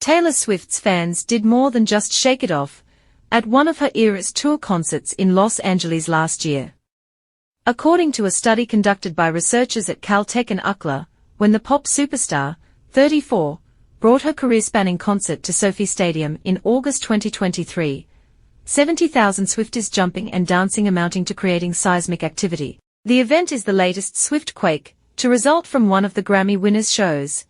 Taylor Swift's fans did more than just shake it off at one of her Eras Tour concerts in Los Angeles last year. According to a study conducted by researchers at Caltech and UCLA, when the pop superstar, 34, brought her career-spanning concert to SoFi Stadium in August 2023, 70,000 Swifties jumping and dancing amounting to creating seismic activity. The event is the latest Swift quake to result from one of the Grammy winners' shows,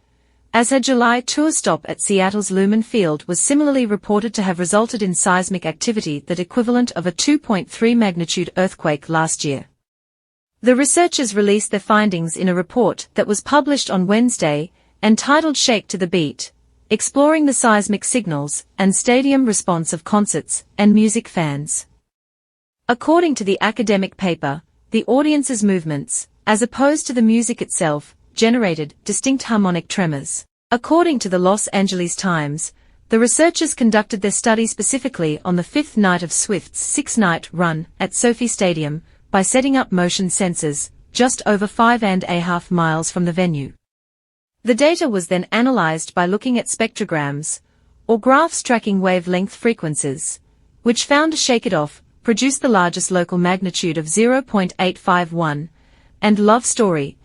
as her July tour stop at Seattle's Lumen Field was similarly reported to have resulted in seismic activity that equivalent of a 2.3 magnitude earthquake last year. The researchers released their findings in a report that was published on Wednesday, entitled Shake to the Beat, exploring the seismic signals and stadium response of concerts and music fans. According to the academic paper, the audience's movements, as opposed to the music itself, generated distinct harmonic tremors. According to the Los Angeles Times, the researchers conducted their study specifically on the fifth night of Swift's six-night run at SoFi Stadium by setting up motion sensors just over 5.5 miles from the venue. The data was then analyzed by looking at spectrograms, or graphs tracking wavelength frequencies, which found Shake It Off produced the largest local magnitude of 0.851, and Love Story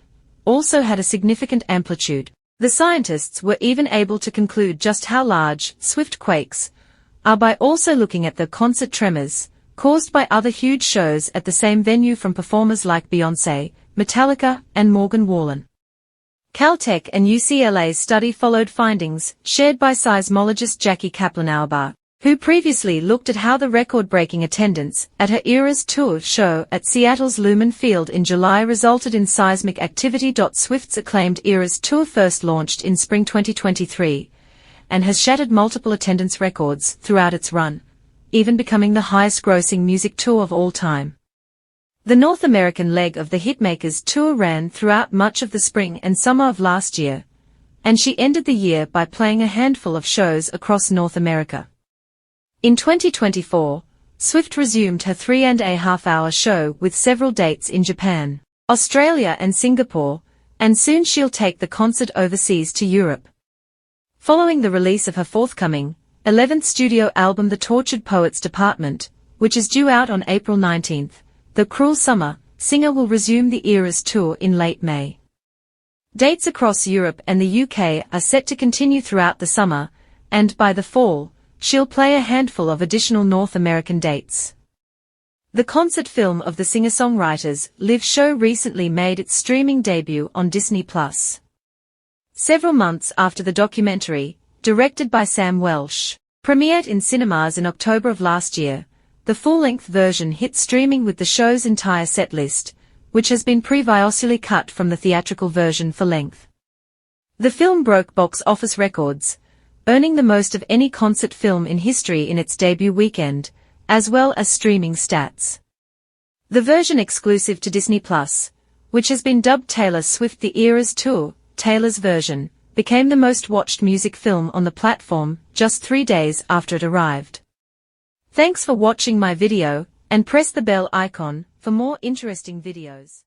also had a significant amplitude. The scientists were even able to conclude just how large Swift quakes are by also looking at the concert tremors caused by other huge shows at the same venue from performers like Beyoncé, Metallica, and Morgan Wallen. Caltech and UCLA's study followed findings shared by seismologist Jackie Kaplan-Auerbach, who previously looked at how the record-breaking attendance at her Eras Tour show at Seattle's Lumen Field in July resulted in seismic activity. Swift's acclaimed Eras Tour first launched in spring 2023 and has shattered multiple attendance records throughout its run, even becoming the highest-grossing music tour of all time. The North American leg of the Hitmakers tour ran throughout much of the spring and summer of last year, and she ended the year by playing a handful of shows across North America. In 2024, Swift resumed her 3.5-hour show with several dates in Japan, Australia and Singapore, and soon she'll take the concert overseas to Europe. Following the release of her forthcoming 11th studio album The Tortured Poets Department, which is due out on April 19, The Cruel Summer, singer will resume the Eras Tour in late May. Dates across Europe and the UK are set to continue throughout the summer, and by the fall, she'll play a handful of additional North American dates. The concert film of the singer-songwriter's live show recently made its streaming debut on Disney+. Several months after the documentary, directed by Sam Welsh, premiered in cinemas in October of last year, the full-length version hit streaming with the show's entire set list, which has been previously cut from the theatrical version for length. The film broke box office records, earning the most of any concert film in history in its debut weekend, as well as streaming stats. The version exclusive to Disney+, which has been dubbed Taylor Swift The Eras Tour, Taylor's version, became the most watched music film on the platform just 3 days after it arrived. Thanks for watching my video, and press the bell icon for more interesting videos.